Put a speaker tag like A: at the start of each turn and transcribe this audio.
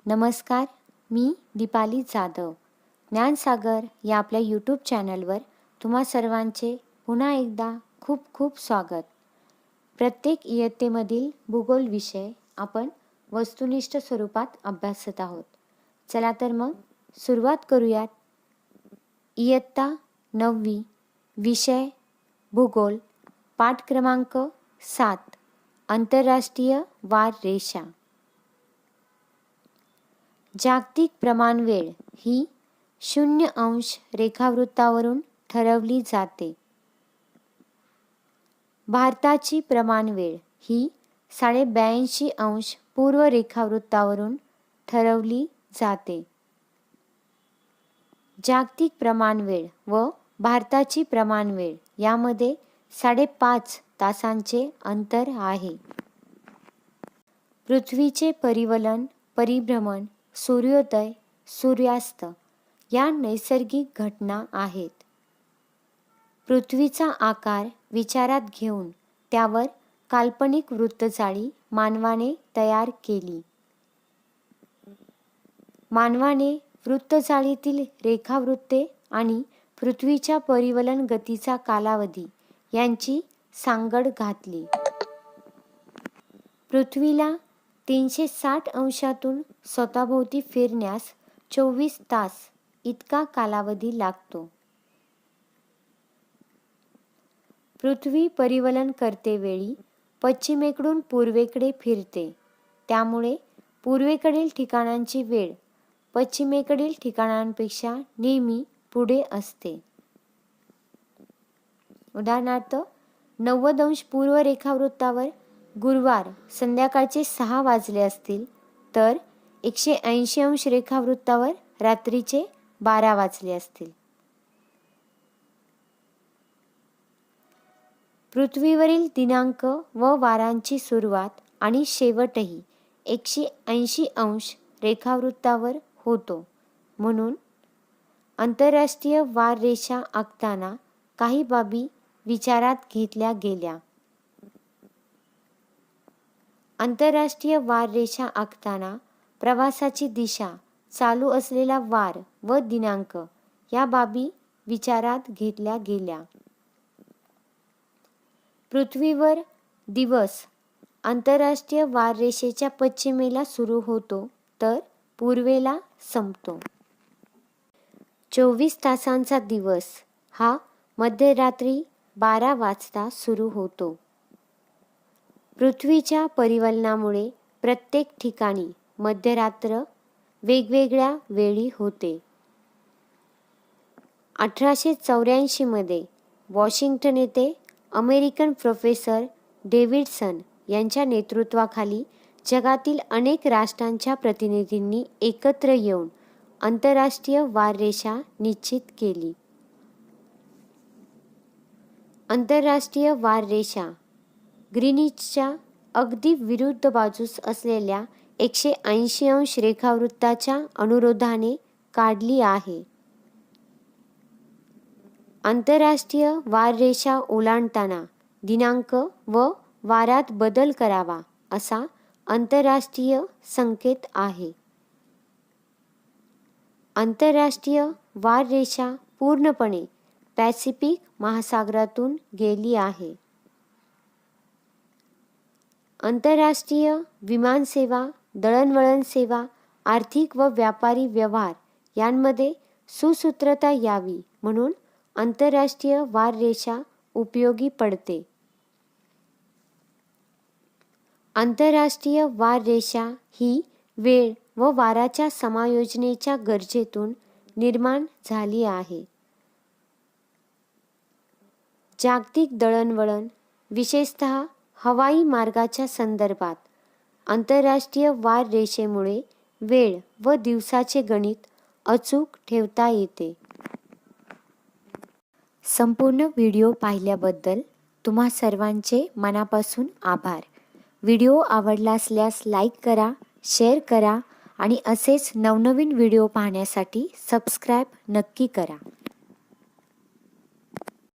A: नमस्कार, मी दीपाली जाधव. ज्ञानसागर या आपल्या यूट्यूब चॅनलवर तुम्हा सर्वांचे पुन्हा एकदा खूप खूप स्वागत. प्रत्येक इयत्तेमधील भूगोल विषय आपण वस्तुनिष्ठ स्वरूपात अभ्यासत आहोत. चला तर मग सुरुवात करूयात. इयत्ता 9वी, विषय भूगोल, पाठ क्रमांक 7, आंतरराष्ट्रीय वार रेषा. जागतिक प्रमाणवेळ ही 0° रेखावृत्तावरून ठरवली जाते. भारताची प्रमाणवेळ ही 82.5° पूर्व रेखावृत्तावरून ठरवली जाते. जागतिक प्रमाणवेळ व भारताची प्रमाणवेळ यामध्ये 5.5 तासांचे अंतर आहे. पृथ्वीचे परिवलन, परिभ्रमण, सूर्योदय, सूर्यास्त या नैसर्गिक घटना आहेत. पृथ्वीचा आकार विचारात घेऊन त्यावर काल्पनिक वृत्तजाळी मानवाने तयार केली. मानवाने वृत्तजाळीतील रेखावृत्ते आणि पृथ्वीच्या परिवलन गतीचा कालावधी यांची सांगड घातली. पृथ्वीला 360 अंशातून स्वतःभोवती फिरण्यास 24 तास इतका कालावधी लागतो. पृथ्वी परिवलन करतेवेळी पश्चिमेकडून पूर्वेकडे फिरते. त्यामुळे पूर्वेकडील ठिकाणांची वेळ पश्चिमेकडील ठिकाणांपेक्षा नेहमी पुढे असते. उदाहरणार्थ 90° पूर्व रेखावृत्तावर गुरुवार संध्याकाळचे 6 वाजले असतील तर 180° रेखावृत्तावर रात्रीचे 12 वाजले असतील. पृथ्वीवरील दिनांक व वारांची सुरुवात आणि शेवटही 180° रेखावृत्तावर होतो. म्हणून आंतरराष्ट्रीय वार रेषा आखताना काही बाबी विचारात घेतल्या गेल्या. आंतरराष्ट्रीय वार रेषा आखताना प्रवासाची दिशा, चालू असलेला वार व दिनांक या बाबी विचारात घेतल्या गेल्या. पृथ्वीवर दिवस आंतरराष्ट्रीय वार रेषेच्या पश्चिमेला सुरू होतो तर पूर्वेला संपतो. 24 तासांचा दिवस हा मध्यरात्री 12 वाजता सुरू होतो. पृथ्वीच्या परिवलनामुळे प्रत्येक ठिकाणी मध्यरात्र वेगवेगळ्या वेळी होते. 1884 मध्ये वॉशिंग्टन येथे अमेरिकन प्रोफेसर डेव्हिडसन यांच्या नेतृत्वाखाली जगातील अनेक राष्ट्रांच्या प्रतिनिधींनी एकत्र येऊन आंतरराष्ट्रीय वार रेषा निश्चित केली. आंतरराष्ट्रीय वार रेषा ग्रीनिचच्या अगदी विरुद्ध बाजूस असलेल्या 180° रेखावृत्ताच्या अनुरोधाने काढली आहे. आंतरराष्ट्रीय वार रेषा ओलांडताना दिनांक व वारात बदल करावा असा आंतरराष्ट्रीय संकेत आहे. आंतरराष्ट्रीय वार रेषा पूर्णपणे पॅसिफिक महासागरातून गेली आहे. आंतरराष्ट्रीय विमानसेवा, दळणवळण सेवा, आर्थिक व व्यापारी व्यवहार यांमध्ये सुसूत्रता यावी म्हणून आंतरराष्ट्रीय वार रेषा उपयोगी पडते. आंतरराष्ट्रीय वार रेषा ही वेळ व वाराच्या समायोजनेच्या गरजेतून निर्माण झाली आहे. जागतिक दळणवळण, विशेषतः हवाई मार्गाच्या संदर्भात आंतरराष्ट्रीय वार रेषेमुळे वेळ व दिवसाचे गणित अचूक ठेवता येते. संपूर्ण व्हिडिओ पाहिल्याबद्दल तुम्हा सर्वांचे मनापासून आभार. व्हिडिओ आवडला असल्यास लाईक करा, शेअर करा आणि असेच नवनवीन व्हिडिओ पाहण्यासाठी सबस्क्राईब नक्की करा.